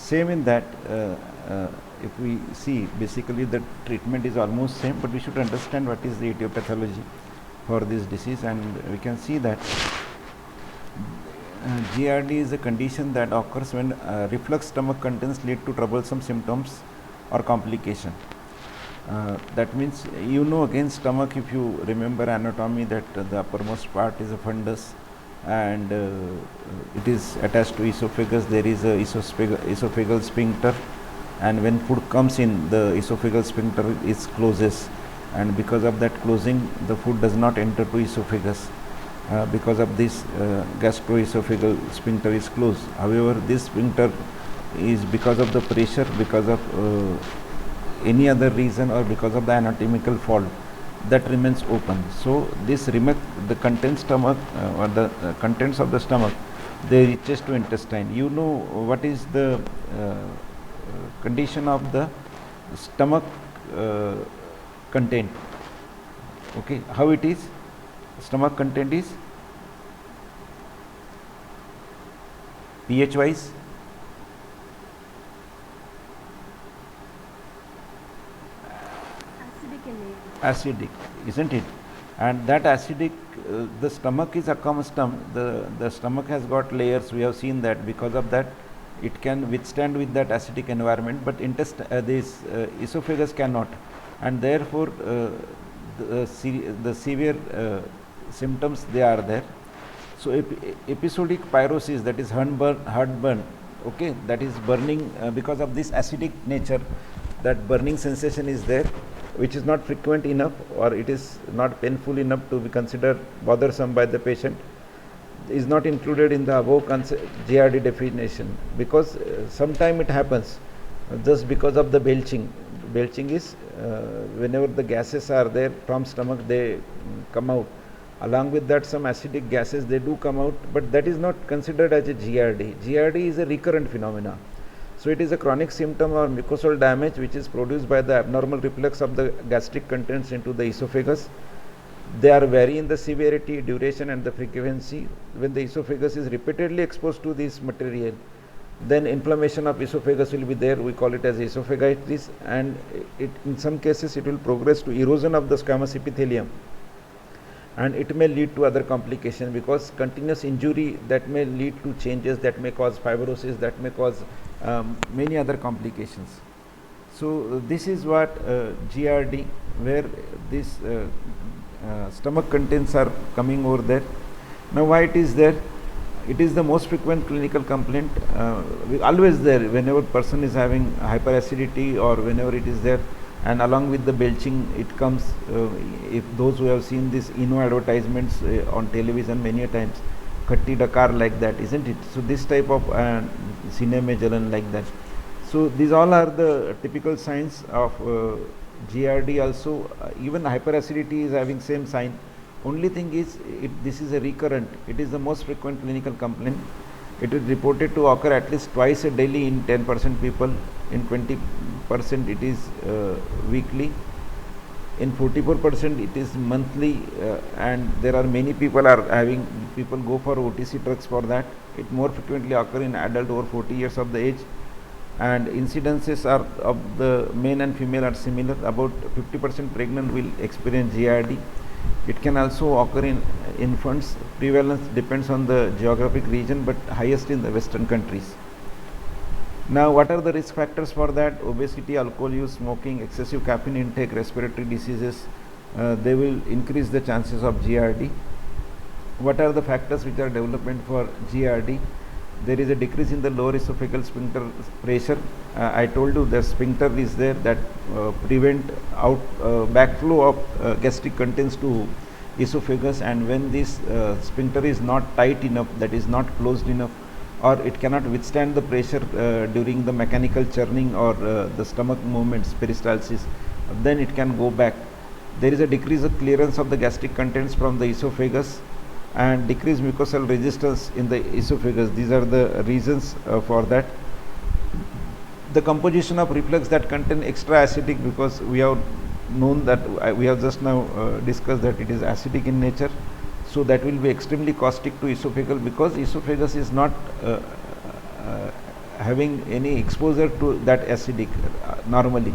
same in that if we see, basically the treatment is almost same, but we should understand what is the etiology for this disease. And we can see that GRD is a condition that occurs when reflux stomach contents lead to troublesome symptoms or complication. That means, again, stomach, if you remember anatomy, that the uppermost part is a fundus, and it is attached to esophagus. There is a esophageal sphincter, and when food comes in, the esophageal sphincter is closes, and because of that closing, the food does not enter to esophagus. Because of this, gastroesophageal sphincter is closed. However, this sphincter is, because of the pressure, because of any other reason, or because of the anatomical fault, that remains open. So this the contents stomach or the contents of the stomach, they reaches to intestine. What is the condition of the stomach content? Okay, how it is? Stomach content is pH wise acidic, isn't it? And that acidic, the stomach is accustomed, the stomach has got layers. We have seen that. Because of that, it can withstand with that acidic environment, but this esophagus cannot, and therefore the severe symptoms, they are there. So episodic pyrosis, that is heartburn, okay, that is burning because of this acidic nature. That burning sensation is there, which is not frequent enough, or it is not painful enough to be considered bothersome by the patient, is not included in the above GRD definition, because sometime it happens just because of the belching. Belching is whenever the gases are there from stomach, they come out. Along with that, some acidic gases, they do come out, but that is not considered as a GRD. GRD is a recurrent phenomena. So it is a chronic symptom or mucosal damage which is produced by the abnormal reflux of the gastric contents into the esophagus. They are vary in the severity, duration, and the frequency. When the esophagus is repeatedly exposed to this material, then inflammation of esophagus will be there. We call it as esophagitis, and in some cases it will progress to erosion of the squamous epithelium, and it may lead to other complications, because continuous injury, that may lead to changes, that may cause fibrosis, that may cause many other complications. So this is what GRD, where this stomach contents are coming over there. Now why it is there? It is the most frequent clinical complaint, always there whenever person is having hyperacidity, or whenever it is there, and along with the belching it comes. If those who have seen this advertisements on television many a times, khatti dakar, like that, isn't it? So this type of cinemegalan, like that. So these all are the typical signs of GRD. Also even hyperacidity is having same sign. Only thing is, this is a recurrent. It is the most frequent clinical complaint. It is reported to occur at least twice a daily in 10% people. In 20% it is weekly. In 44% it is monthly, and there are many people go for OTC drugs for that. It more frequently occur in adult over 40 years of the age, and incidences are of the men and female are similar. About 50% pregnant will experience GRD. It can also occur in infants. Prevalence depends on the geographic region, but highest in the Western countries. Now, what are the risk factors for that? Obesity, alcohol use, smoking, excessive caffeine intake, respiratory diseases, they will increase the chances of GRD. What are the factors which are development for GRD? There is a decrease in the lower esophageal sphincter pressure. I told you the sphincter is there, that prevent backflow of gastric contents to esophagus, and when this sphincter is not tight enough, that is not closed enough, or it cannot withstand the pressure during the mechanical churning or the stomach movements, peristalsis, then it can go back. There is a decrease of clearance of the gastric contents from the esophagus, and decreased mucosal resistance in the esophagus. These are the reasons for that. The composition of reflux that contain extra acidic, because we have known that we have just now discussed that it is acidic in nature, so that will be extremely caustic to esophageal, because esophagus is not having any exposure to that acidic normally,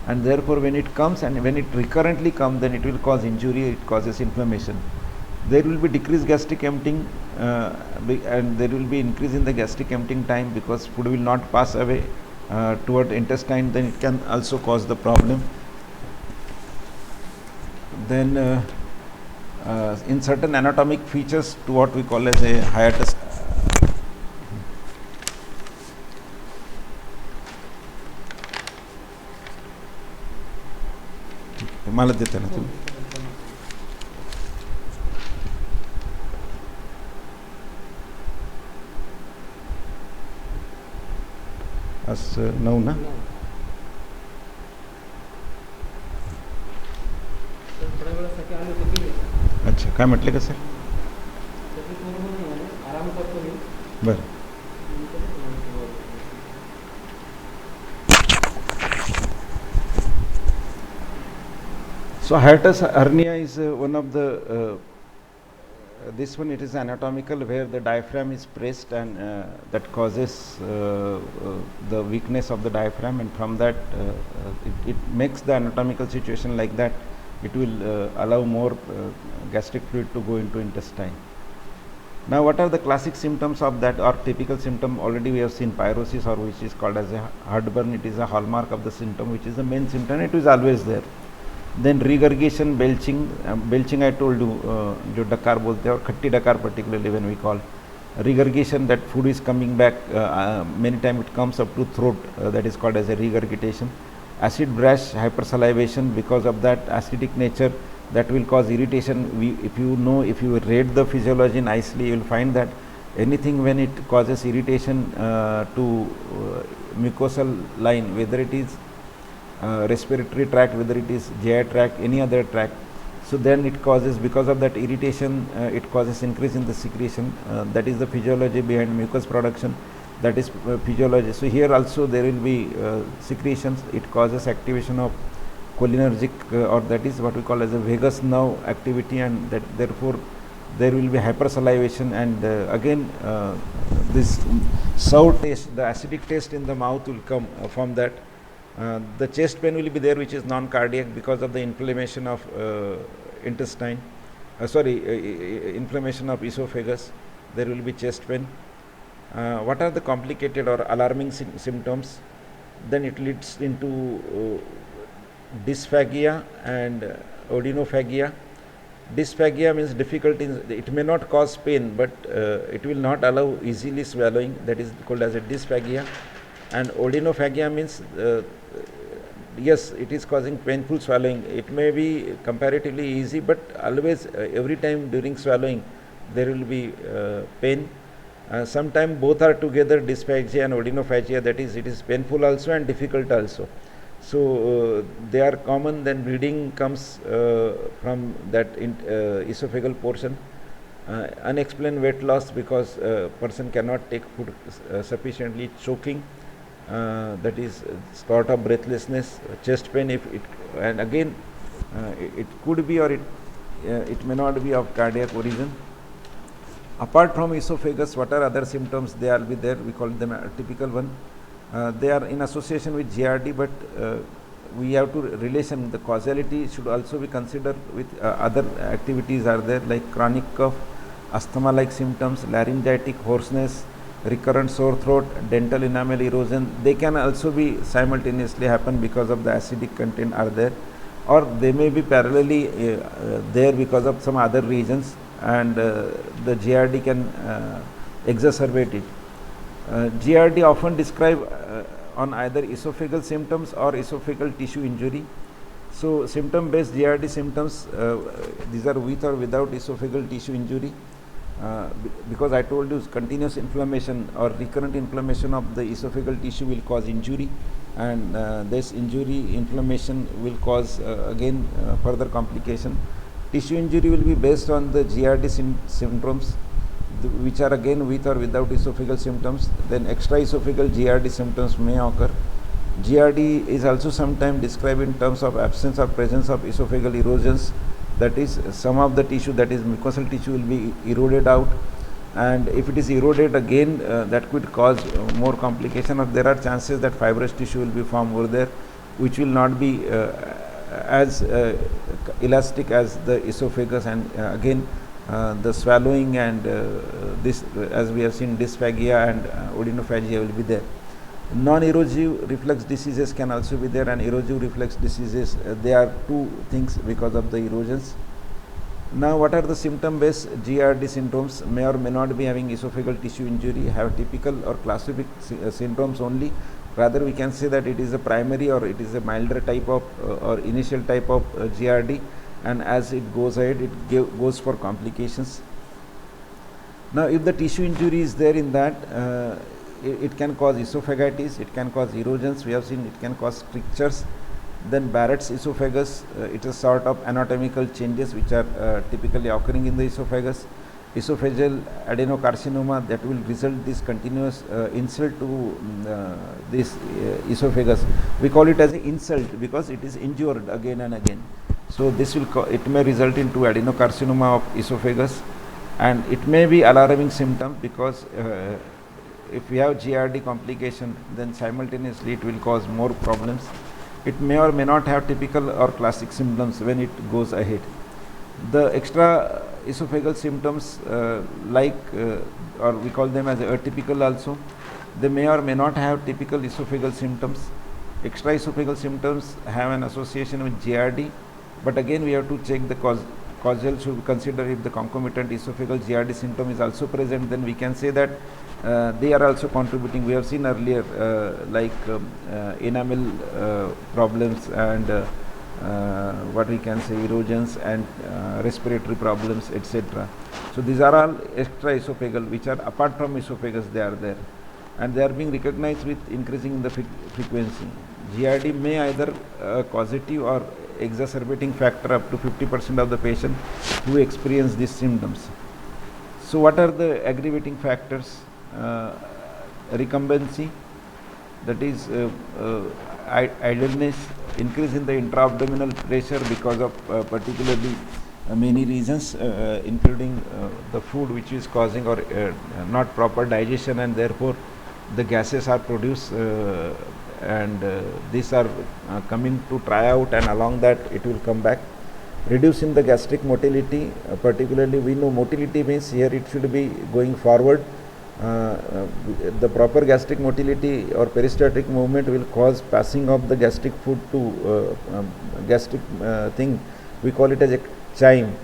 and therefore when it comes and when it recurrently comes, then it will cause injury, it causes inflammation. There will be decreased gastric emptying, and there will be increase in the gastric emptying time, because food will not pass away toward intestine, then it can also cause the problem. Then in certain anatomic features to what we call as a hiatus. मला देते ना तुम्ही. आज 9 ना. अच्छा, काय म्हटले का सर? बरं. So hiatus hernia is one of the this one, it is anatomical, where the diaphragm is pressed, and that causes the weakness of the diaphragm, and from that it makes the anatomical situation like that. It will allow more gastric fluid to go into intestine. Now, what are the classic symptoms of that, or typical symptom? Already we have seen pyrosis, or which is called as a heartburn. It is a hallmark of the symptom, which is the main symptom. It is always there. Then regurgitation, belching. Belching I told you, जो डकार बोलते हैं, और खट्टी डकार particularly when we call regurgitation, that food is coming back, many times it comes up to throat, that is called as a regurgitation. Acid rash, hypersalivation, because of that acidic nature, that will cause irritation. If you read the physiology nicely, you will find that anything when it causes irritation to mucosal line, whether it is respiratory tract, whether it is GI tract, any other tract, so then it causes, because of that irritation, it causes increase in the secretion. That is the physiology behind mucus production. That is physiology. So here also there will be secretions. It causes activation of cholinergic, or that is what we call as a vagus nerve activity, and that therefore there will be hypersalivation, and again this sour taste, the acidic taste in the mouth will come from that. The chest pain will be there, which is non-cardiac, because of the inflammation of intestine, inflammation of esophagus. There will be chest pain. What are the complicated or alarming symptoms? Then it leads into dysphagia and odinophagia. Dysphagia means difficulty. It may not cause pain, but it will not allow easily swallowing. That is called as a dysphagia. And odinophagia means yes, it is causing painful swallowing. It may be comparatively easy, but always every time during swallowing there will be pain. Sometimes both are together, dysphagia and odinophagia, that is, it is painful also and difficult also. So they are common. Then bleeding comes from that esophageal portion. Unexplained weight loss, because person cannot take food sufficiently, choking, that is sort of breathlessness, chest pain, if it, and again it could be, or it may not be of cardiac origin. Apart from esophagus, what are other symptoms? They will be there. We call them a typical one. They are in association with GRD, but we have to relation. The causality should also be considered with other activities are there, like chronic cough, asthma-like symptoms, laryngitic hoarseness, recurrent sore throat, dental enamel erosion. They can also be simultaneously happen because of the acidic content are there, or they may be parallelly there because of some other reasons, and the GRD can exacerbate it. GRD often describe on either esophageal symptoms or esophageal tissue injury. So symptom based GRD symptoms, these are with or without esophageal tissue injury, because I told you continuous inflammation or recurrent inflammation of the esophageal tissue will cause injury, and this injury inflammation will cause again further complication. Tissue injury will be based on the GRD symptoms, which are again with or without esophageal symptoms. Then extraesophageal GRD symptoms may occur. GRD is also sometimes described in terms of absence or presence of esophageal erosions. That is, some of the tissue, that is mucosal tissue, will be eroded out. and if it is eroded again, that could cause more complication, or there are chances that fibrous tissue will be formed over there, which will not be as elastic as the esophagus, and again the swallowing and this, as we have seen, dysphagia and odinophagia will be there. Non-erosive reflux diseases can also be there, and erosive reflux diseases, they are two things because of the erosions. Now, what are the symptom-based GIRD syndromes? May or may not be having esophageal tissue injury, have typical or classic syndromes only. Rather, we can say that it is a primary or it is a milder type of or initial type of GIRD, and as it goes ahead, it goes for complications. Now, if the tissue injury is there in that, it can cause esophagitis, it can cause erosions, we have seen it can cause strictures. Then Barrett's esophagus, it is sort of anatomical changes which are typically occurring in the esophagus. Esophageal adenocarcinoma, that will result this continuous insult to this esophagus. We call it as an insult because it is injured again and again. So this will it may result into adenocarcinoma of esophagus, and it may be alarming symptom because if we have GIRD complication, then simultaneously it will cause more problems. It may or may not have typical or classic symptoms when it goes ahead. The extra esophageal symptoms or we call them as atypical also, they may or may not have typical esophageal symptoms. Extra esophageal symptoms have an association with GIRD, but again we have to check the causal, should consider if the concomitant esophageal GIRD symptom is also present, then we can say that they are also contributing. We have seen earlier enamel problems and what we can say erosions and respiratory problems, etc. So these are all extra esophageal, which are apart from esophagus, they are there, and they are being recognized with increasing the frequency. GIRD may either causative or exacerbating factor up to 50% of the patient who experience these symptoms. So what are the aggravating factors? Recumbency, that is idleness, increase in the intra-abdominal pressure because of particularly many reasons, including the food which is causing or not proper digestion, and therefore the gases are produced and these are coming to try out, and along that it will come back. Reduce in the gastric motility, particularly we know motility means here it should be going forward. The proper gastric motility or peristaltic movement will cause passing of the gastric food to gastric thing, we call it as a chyme,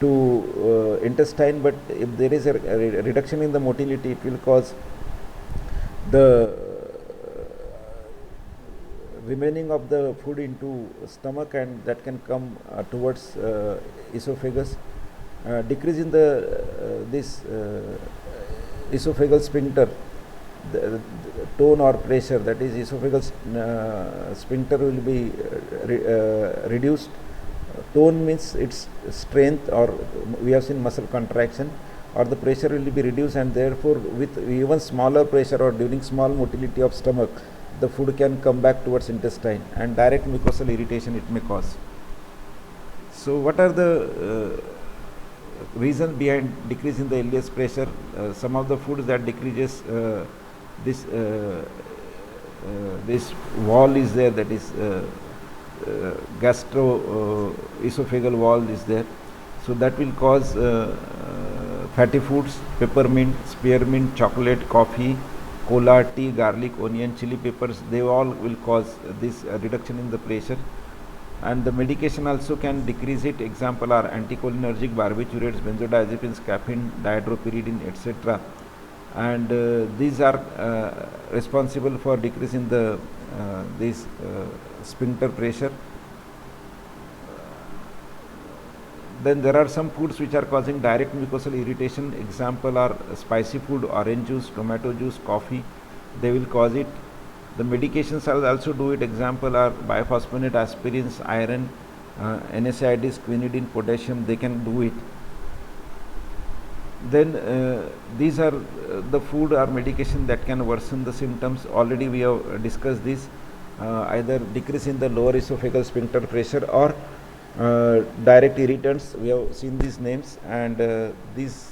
to intestine, but if there is a reduction in the motility, it will cause the remaining of the food into stomach, and that can come towards esophagus. Decrease in the this esophageal sphincter, the tone or pressure, that is esophageal sphincter will be reduced. Tone means its strength, or we have seen muscle contraction, or the pressure will be reduced, and therefore with even smaller pressure or during small motility of stomach, the food can come back towards intestine, and direct mucosal irritation it may cause. So what are the reason behind decrease in the LS pressure? Some of the foods that decreases this wall is there, that is esophageal wall is there, so that will cause fatty foods, peppermint, spearmint, chocolate, coffee, cola, tea, garlic, onion, chili peppers, they all will cause this reduction in the pressure. And the medication also can decrease it. Example are anticholinergic, barbiturates, benzodiazepines, caffeine, dihydropyridine, etc. And these are responsible for decreasing the this sphincter pressure. Then there are some foods which are causing direct mucosal irritation. Example are spicy food, orange juice, tomato juice, coffee, they will cause it. The medications also do it. Example are biphosphonate, aspirins, iron, NSAIDs, quinidine, potassium, they can do it. Then these are the food or medication that can worsen the symptoms. Already we have discussed this, either decrease in the lower esophageal sphincter pressure or direct irritants. We have seen these names, and these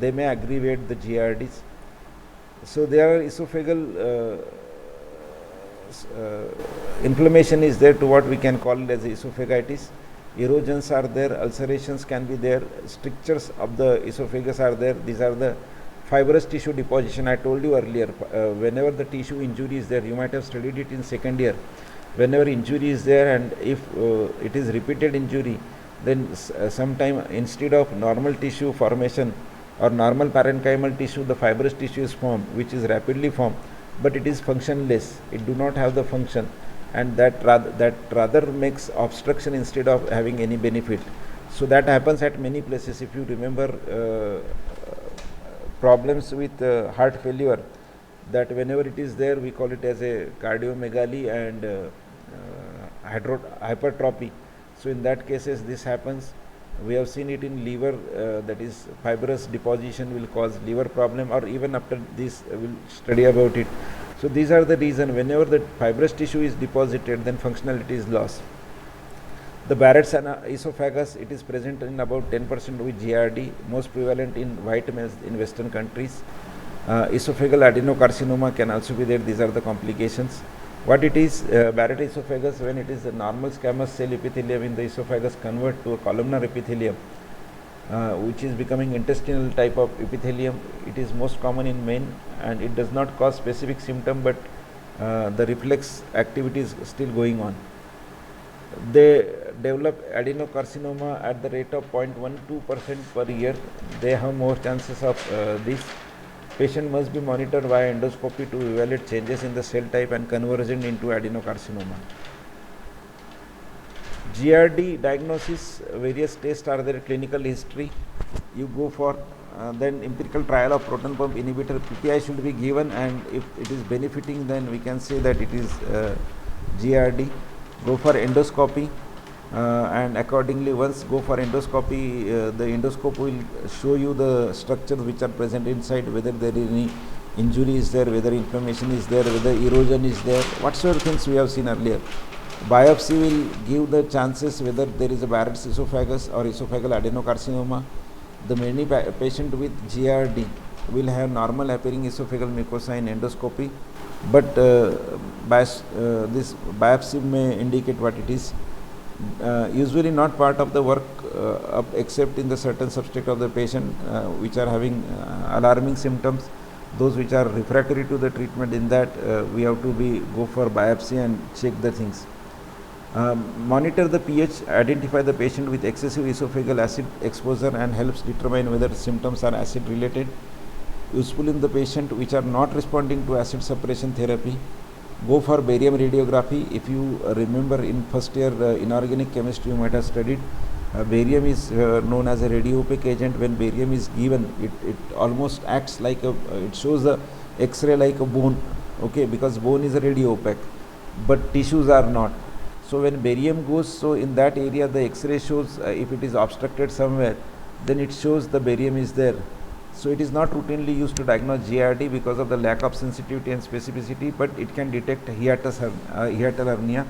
they may aggravate the GRDs. So there are esophageal inflammation is there to what we can call it as esophagitis. Erosions are there, ulcerations can be there, strictures of the esophagus are there. These are the fibrous tissue deposition. I told you earlier, whenever the tissue injury is there, you might have studied it in second year. Whenever injury is there, and if it is repeated injury, then sometime instead of normal tissue formation or normal parenchymal tissue, the fibrous tissue is formed, which is rapidly formed, but it is functionless. It do not have the function, and that rather makes obstruction instead of having any benefit. So that happens at many places. If you remember problems with heart failure, that whenever it is there, we call it as a cardiomegaly and hypertrophy. So in that cases this happens. We have seen it in liver, that is fibrous deposition will cause liver problem, or even after this we'll study about it. So these are the reason. Whenever the fibrous tissue is deposited, then functionality is lost. The Barrett's esophagus, it is present in about 10% with GRD, most prevalent in white males in Western countries. Esophageal adenocarcinoma can also be there. These are the complications. What it is, Barrett esophagus, when it is a normal squamous cell epithelium in the esophagus convert to a columnar epithelium, which is becoming intestinal type of epithelium. It is most common in men, and it does not cause specific symptom, but the reflex activity is still going on. They develop adenocarcinoma at the rate of 0.12% per year. They have more chances of this. Patient must be monitored via endoscopy to evaluate changes in the cell type and conversion into adenocarcinoma. GRD diagnosis, various tests are there, clinical history you go for, then empirical trial of proton pump inhibitor, PPI should be given, and if it is benefiting, then we can say that it is GRD. Go for endoscopy, and accordingly once go for endoscopy, the endoscope will show you the structures which are present inside, whether there is any injury is there, whether inflammation is there, whether erosion is there, whatsoever things we have seen earlier. Biopsy will give the chances whether there is a Barrett's esophagus or esophageal adenocarcinoma. The many patient with GRD will have normal appearing esophageal mucosa in endoscopy, but this biopsy may indicate what it is. Usually not part of the work except in the certain subject of the patient which are having alarming symptoms, those which are refractory to the treatment. In that we have to go for biopsy and check the things. Monitor the pH, identify the patient with excessive esophageal acid exposure and helps determine whether symptoms are acid related. Useful in the patient which are not responding to acid suppression therapy. Go for barium radiography. If you remember in first year inorganic chemistry you might have studied, barium is known as a radiopaque agent. When barium is given, it almost acts like it shows the X-ray like a bone, okay, because bone is a radiopaque, but tissues are not. So when barium goes, so in that area the X-ray shows if it is obstructed somewhere, then it shows the barium is there. So it is not routinely used to diagnose GRD because of the lack of sensitivity and specificity, but it can detect hiatal hernia.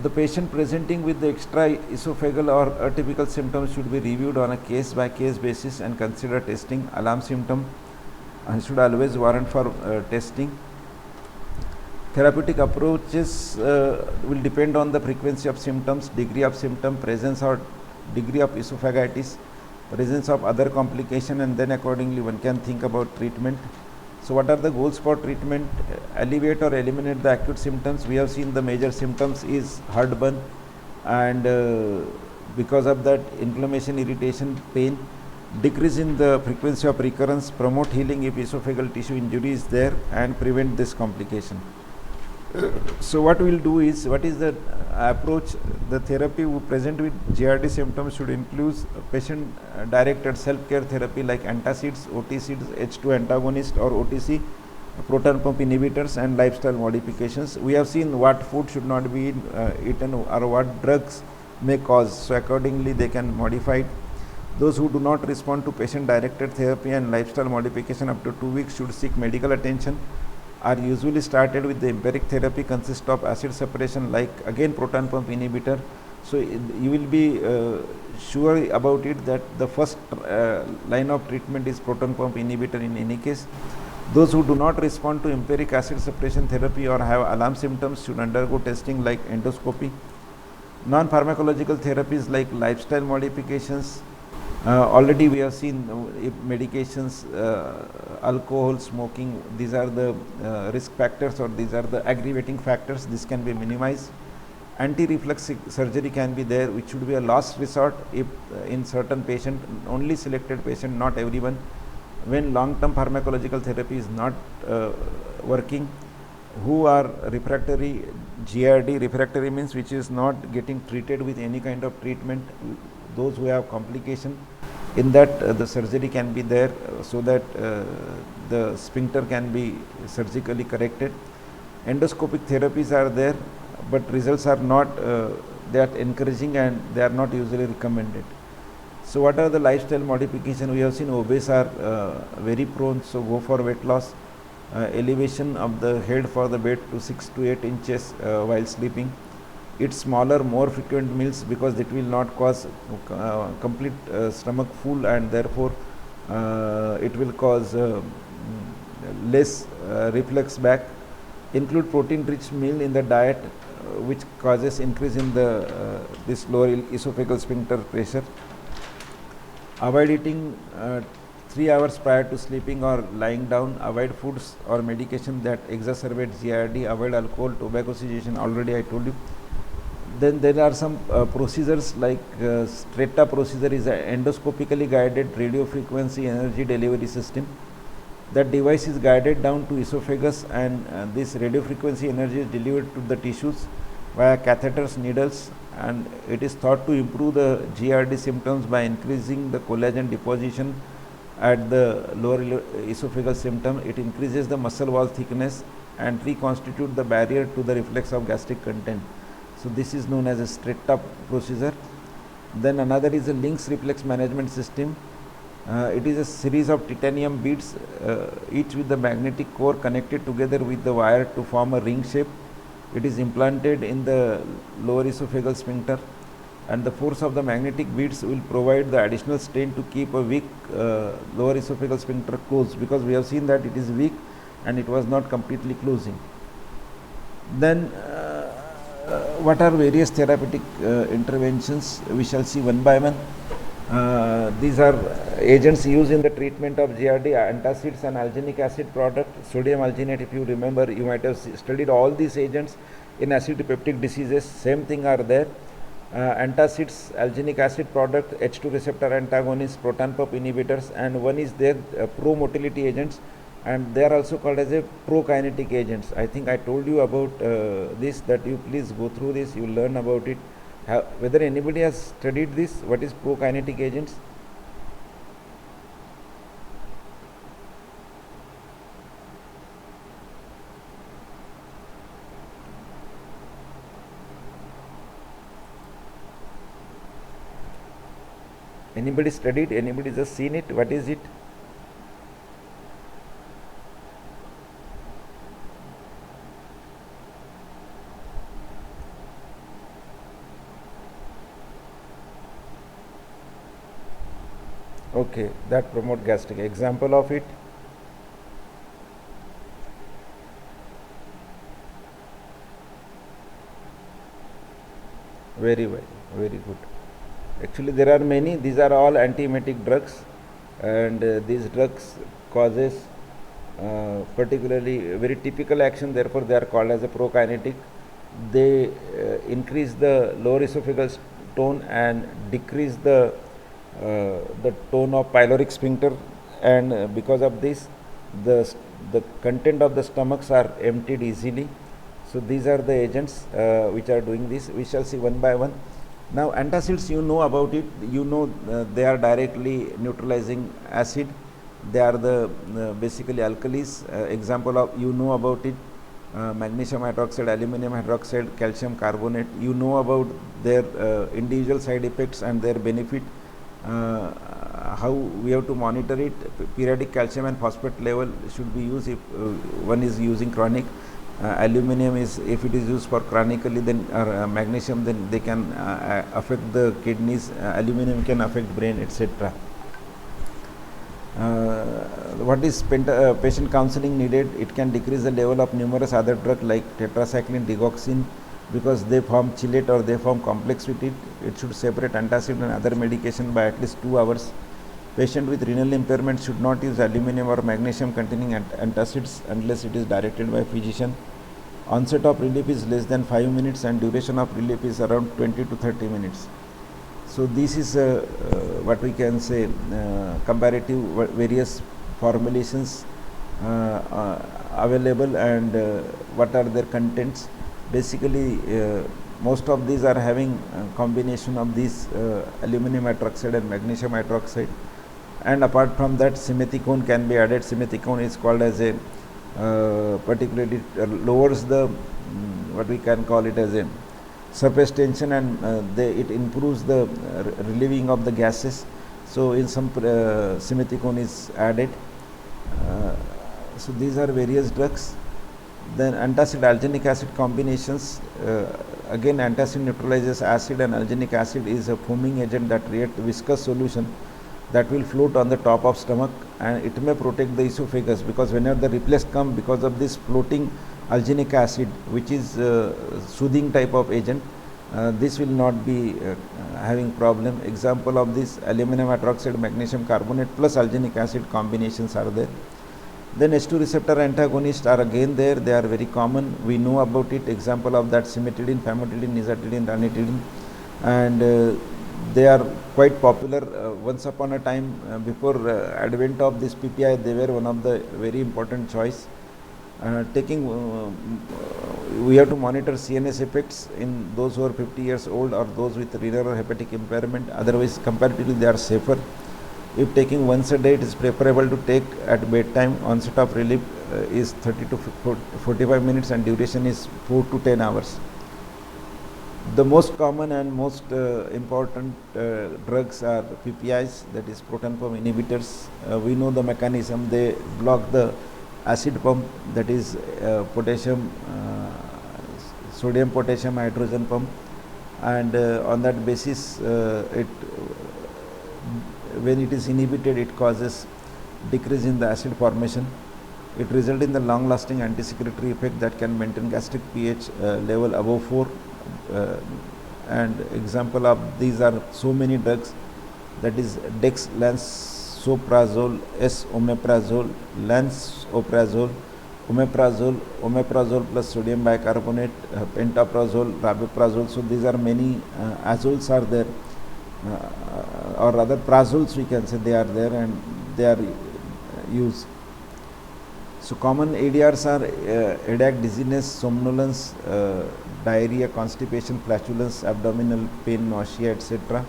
The patient presenting with the extra esophageal or atypical symptoms should be reviewed on a case-by-case basis and consider testing. Alarm symptom and should always warrant for testing. Therapeutic approaches will depend on the frequency of symptoms, degree of symptom, presence or degree of esophagitis, presence of other complication, and then accordingly one can think about treatment. So what are the goals for treatment? Alleviate or eliminate the acute symptoms. We have seen the major symptoms is heartburn, and because of that inflammation, irritation, pain. Decrease in the frequency of recurrence, promote healing if esophageal tissue injury is there, and prevent this complication. So what we will do is, what is the approach? The therapy who present with GRD symptoms should include patient directed self-care therapy like antacids, OTCs, H2 antagonist or OTC, proton pump inhibitors, and lifestyle modifications. We have seen what food should not be eaten or what drugs may cause, so accordingly they can modify it. Those who do not respond to patient directed therapy and lifestyle modification up to 2 weeks should seek medical attention. Are usually started with the empiric therapy, consist of acid separation like again proton pump inhibitor. So you will be sure about it that the first line of treatment is proton pump inhibitor in any case. Those who do not respond to empiric acid suppression therapy or have alarm symptoms should undergo testing like endoscopy. Non-pharmacological therapies like lifestyle modifications, already we have seen medications, alcohol, smoking, these are the risk factors, or these are the aggravating factors. This can be minimized. Anti-reflux surgery can be there, which should be a last resort if in certain patient, only selected patient, not everyone. When long-term pharmacological therapy is not working, who are refractory, GIT refractory means which is not getting treated with any kind of treatment, those who have complication, in that the surgery can be there so that the sphincter can be surgically corrected. Endoscopic therapies are there, but results are not that encouraging, and they are not usually recommended. So what are the lifestyle modification? We have seen obese are very prone, so go for weight loss. Elevation of the head for the bed to 6 to 8 inches while sleeping. Eat smaller, more frequent meals, because it will not cause complete stomach full, and therefore it will cause less reflux back. Include protein rich meal in the diet, which causes increase in the this lower esophageal sphincter pressure. Avoid eating 3 hours prior to sleeping or lying down. Avoid foods or medication that exacerbate GIRD. Avoid alcohol, tobacco cessation, already I told you. Then there are some procedures like Stretta procedure is an endoscopically guided radio frequency energy delivery system. That device is guided down to esophagus, and this radio frequency energy is delivered to the tissues via catheters, needles, and it is thought to improve the GIRD symptoms by increasing the collagen deposition at the lower esophageal symptom. It increases the muscle wall thickness and reconstitute the barrier to the reflex of gastric content. So this is known as a Stretta procedure. Then another is a Lynx reflex management system. It is a series of titanium beads, each with the magnetic core connected together with the wire to form a ring shape. It is implanted in the lower esophageal sphincter, and the force of the magnetic beads will provide the additional strain to keep a weak lower esophageal sphincter closed, because we have seen that it is weak and it was not completely closing. Then what are various therapeutic interventions? We shall see one by one. These are agents used in the treatment of GIRD: antacids and alginic acid product. Sodium alginate, if you remember, you might have studied all these agents in acid peptic diseases. Same thing are there. Antacids, alginic acid product, H2 receptor antagonists, proton pump inhibitors, and one is there pro-motility agents, and they are also called as a prokinetic agents. I think I told you about this, that you please go through this, you will learn about it. Whether anybody has studied this, what is prokinetic agents? Anybody studied? Anybody just seen it? What is it? Okay, that promote gastric. Example of it? Very well, very good. Actually, there are many. These are all antiemetic drugs, and these drugs causes particularly very typical action. Therefore, they are called as a prokinetic. They increase the lower esophageal tone and decrease the tone of pyloric sphincter, and because of this, the content of the stomachs are emptied easily. So these are the agents which are doing this. We shall see one by one. Now antacids, you know about it. You know they are directly neutralizing acid. They are the basically alkalis. Example of, you know about it, magnesium hydroxide, aluminum hydroxide, calcium carbonate. You know about their individual side effects and their benefit. How we have to monitor it. Periodic calcium and phosphate level should be used if one is using chronic. aluminum is, if it is used for chronically, then magnesium, then they can affect the kidneys. Aluminum can affect brain, etc. What is patient counseling needed? It can decrease the level of numerous other drugs like tetracycline, digoxin, because they form chelate or they form complex with it. It should separate antacid and other medication by at least 2 hours. Patient with renal impairment should not use aluminum or magnesium containing antacids unless it is directed by physician. Onset of relief is less than 5 minutes and duration of relief is around 20 to 30 minutes. So this is what we can say, comparative various formulations available, and what are their contents. Basically most of these are having a combination of these aluminum hydroxide and magnesium hydroxide, and apart from that simethicone can be added. Simethicone is called as a particularly lowers the what we can call it as a surface tension, and it improves the relieving of the gases. So in some simethicone is added. So these are various drugs. Then antacid alginic acid combinations, again antacid neutralizes acid, and alginic acid is a foaming agent that creates viscous solution that will float on the top of stomach, and it may protect the esophagus, because whenever the reflux comes because of this floating alginic acid, which is soothing type of agent, this will not be having problem. Example of this aluminum hydroxide, magnesium carbonate plus alginic acid combinations are there. Then H2 receptor antagonists are again there. They are very common. We know about it. Example of that cimetidine, famotidine, nizatidine, ranitidine, and they are quite popular. Once upon a time, before advent of this PPI, they were one of the very important choice. We have to monitor CNS effects in those who are 50 years old or those with renal or hepatic impairment. Otherwise, comparatively, they are safer. If taking once a day, it is preferable to take at bedtime. Onset of relief is 30 to 45 minutes and duration is 4 to 10 hours. The most common and most important drugs are PPIs, that is proton pump inhibitors. We know the mechanism. They block the acid pump, that is sodium potassium hydrogen pump, and on that basis when it is inhibited, it causes decrease in the acid formation. It results in the long lasting anti-secretory effect that can maintain gastric pH level above 4, and example of these are so many drugs, that is dexlansoprazole, S-omeprazole, lansoprazole, omeprazole plus sodium bicarbonate, pantoprazole, rabeprazole. So these are many azoles are there, or rather prazoles we can say, they are there and they are used. So common ADRs are headache, dizziness, somnolence, diarrhea, constipation, flatulence, abdominal pain, nausea, etc.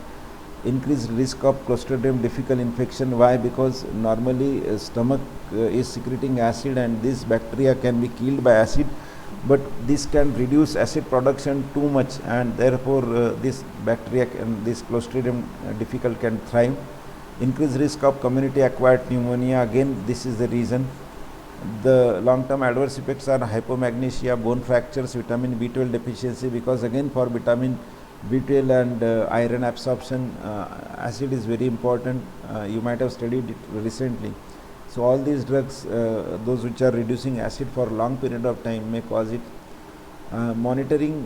Increased risk of Clostridium difficile infection. Why? Because normally stomach is secreting acid, and this bacteria can be killed by acid, but this can reduce acid production too much, and therefore this bacteria and this Clostridium difficile can thrive. Increased risk of community acquired pneumonia. Again, this is the reason. The long-term adverse effects are hypomagnesia, bone fractures, vitamin B12 deficiency, because again for vitamin B12 and iron absorption, acid is very important. You might have studied it recently. So all these drugs, those which are reducing acid for long period of time, may cause it. Monitoring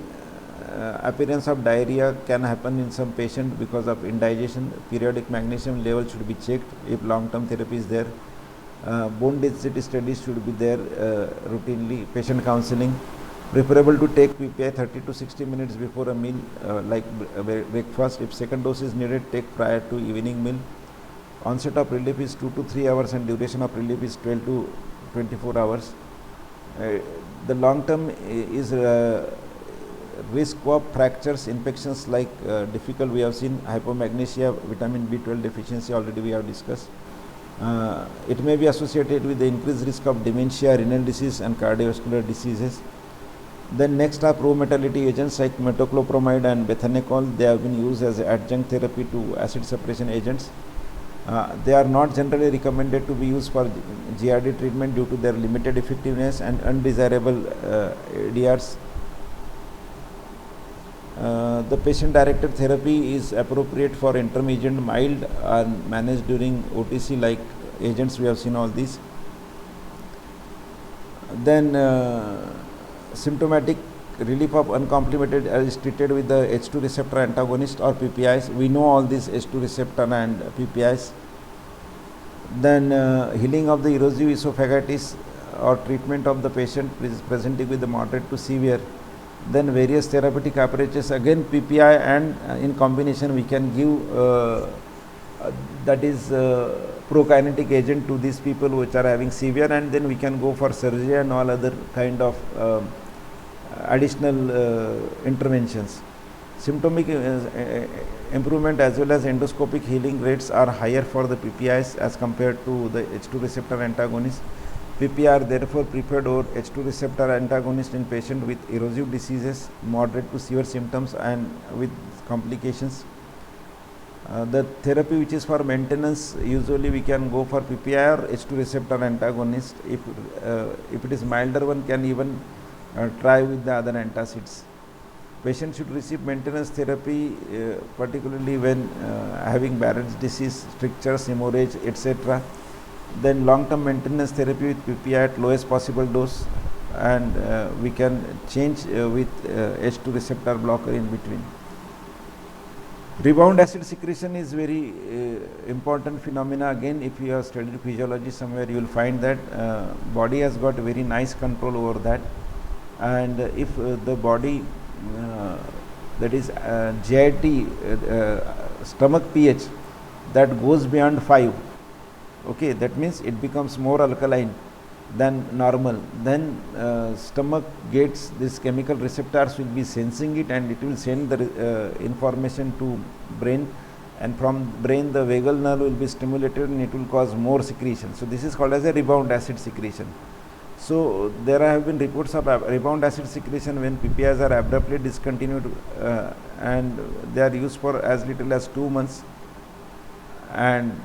appearance of diarrhea can happen in some patient because of indigestion. Periodic magnesium level should be checked if long-term therapy is there. Bone density studies should be there routinely. Patient counseling. Preferable to take PPI 30 to 60 minutes before a meal, like breakfast. If second dose is needed, take prior to evening meal. Onset of relief is 2 to 3 hours and duration of relief is 12 to 24 hours. The long term is risk of fractures, infections like difficult, we have seen hypomagnesia, vitamin B12 deficiency already we have discussed. It may be associated with the increased risk of dementia, renal disease and cardiovascular diseases. Then next are pro-metality agents like metoclopramide and bethanechol. They have been used as adjunct therapy to acid suppression agents. They are not generally recommended to be used for GIT treatment due to their limited effectiveness and undesirable ADRs. The patient-directed therapy is appropriate for intermediate, mild, and managed during OTC like agents. We have seen all these. Then symptomatic relief of uncomplicated is treated with the H2 receptor antagonist or PPIs. We know all these H2 receptor and PPIs. Then healing of the erosive esophagitis or treatment of the patient is presenting with the moderate to severe. Then various therapeutic approaches, again PPI, and in combination we can give that is prokinetic agent to these people which are having severe, and then we can go for surgery and all other kind of additional interventions. Symptomic improvement as well as endoscopic healing rates are higher for the PPIs as compared to the H2 receptor antagonists. PPI are therefore preferred over H2 receptor antagonist in patients with erosive diseases, moderate to severe symptoms and with complications. The therapy which is for maintenance, usually we can go for PPI or H2 receptor antagonist. If it is milder, one can even try with the other antacids. Patient should receive maintenance therapy particularly when having Barrett's disease, strictures, hemorrhage, etc. Then long-term maintenance therapy with PPI at lowest possible dose, and we can change with H2 receptor blocker in between. Rebound acid secretion is very important phenomena. Again, if you have studied physiology somewhere, you will find that body has got very nice control over that, and if the body that is GIT stomach pH that goes beyond 5, okay, that means it becomes more alkaline than normal, then stomach gets this chemical receptors will be sensing it, and it will send the information to brain, and from brain the vagal nerve will be stimulated and it will cause more secretion. So this is called as a rebound acid secretion. So there have been reports of rebound acid secretion when PPIs are abruptly discontinued and they are used for as little as 2 months and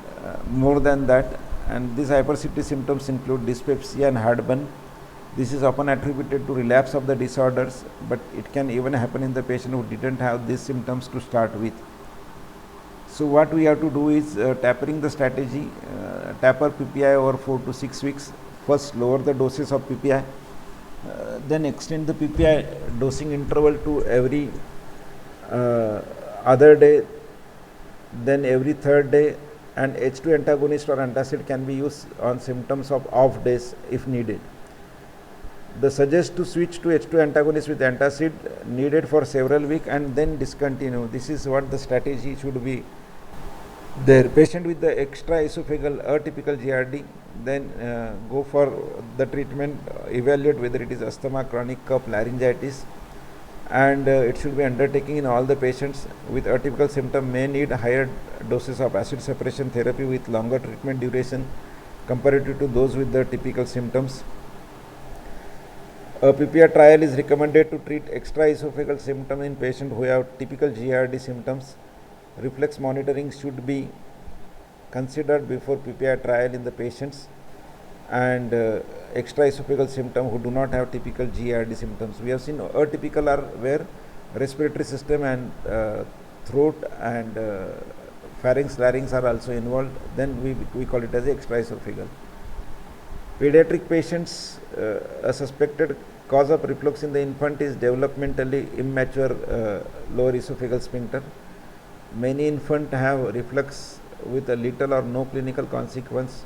more than that. And these hyperactivity symptoms include dyspepsia and heartburn. This is often attributed to relapse of the disorders, but it can even happen in the patient who didn't have these symptoms to start with. So what we have to do is tapering the strategy, taper PPI over 4 to 6 weeks. First lower the doses of PPI, then extend the PPI dosing interval to every other day, then every third day, and H2 antagonist or antacid can be used on symptoms of off days if needed. The suggest to switch to H2 antagonist with antacid needed for several weeks and then discontinue. This is what the strategy should be there. Patient with the extraesophageal atypical GRD, then go for the treatment, evaluate whether it is asthma, chronic cough, laryngitis, and it should be undertaken in all the patients with atypical symptom may need higher doses of acid suppression therapy with longer treatment duration comparative to those with the typical symptoms. A PPI trial is recommended to treat extraesophageal symptom in patients who have typical GRD symptoms. Reflex monitoring should be considered before PPI trial in the patients and extraesophageal symptom who do not have typical GRD symptoms. We have seen atypical are where respiratory system and throat and pharynx, larynx are also involved. Then we call it as extraesophageal. Pediatric patients, a suspected cause of reflux in the infant is developmentally immature lower esophageal sphincter. Many infants have reflux with a little or no clinical consequence.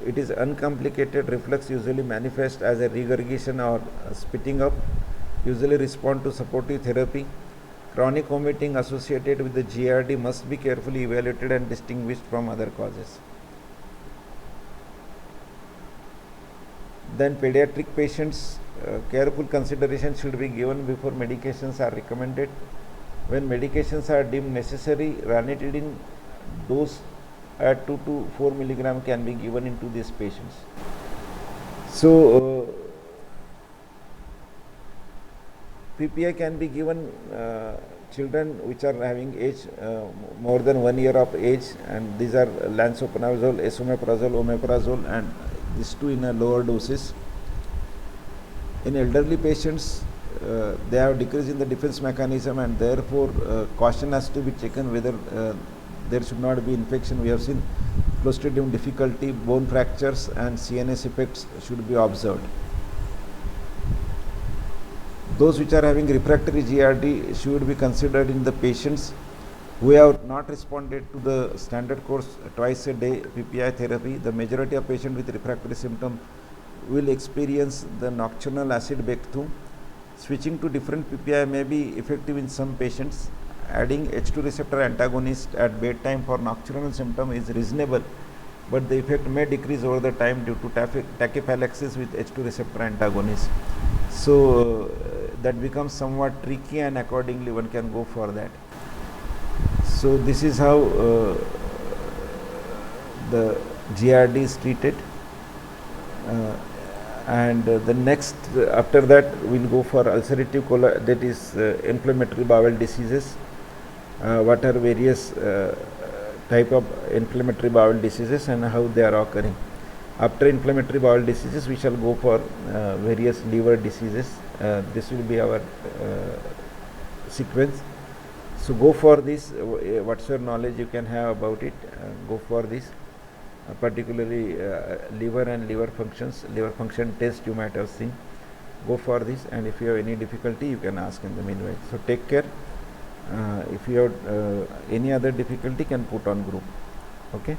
It is uncomplicated reflux, usually manifests as a regurgitation or spitting up, usually respond to supportive therapy. Chronic vomiting associated with the GRD must be carefully evaluated and distinguished from other causes. Then pediatric patients, careful consideration should be given before medications are recommended. When medications are deemed necessary, ranitidine dose at 2 to 4 milligram can be given into these patients. So PPI can be given children which are having age more than 1 year of age, and these are lansoprazole, esomeprazole, omeprazole, and these two in a lower doses. In elderly patients, they have decrease in the defense mechanism, and therefore caution has to be taken whether there should not be infection. We have seen clostridium difficulty, bone fractures, and CNS effects should be observed. Those which are having refractory GIT should be considered in the patients who have not responded to the standard course twice a day PPI therapy. The majority of patients with refractory symptom will experience the nocturnal acid breakthrough. Switching to different PPI may be effective in some patients. Adding H2 receptor antagonist at bedtime for nocturnal symptom is reasonable, but the effect may decrease over the time due to tachyphylaxis with H2 receptor antagonist. So that becomes somewhat tricky, and accordingly one can go for that. So this is how the GIT is treated. And the next, after that we'll go for ulcerative that is inflammatory bowel diseases. What are various type of inflammatory bowel diseases and how they are occurring. After inflammatory bowel diseases, we shall go for various liver diseases. This will be our sequence. So go for this. What's your knowledge you can have about it, go for this. Particularly liver and liver function test you might have seen. Go for this, and if you have any difficulty you can ask in the meanwhile. So take care. If you have any other difficulty, can put on group. Okay.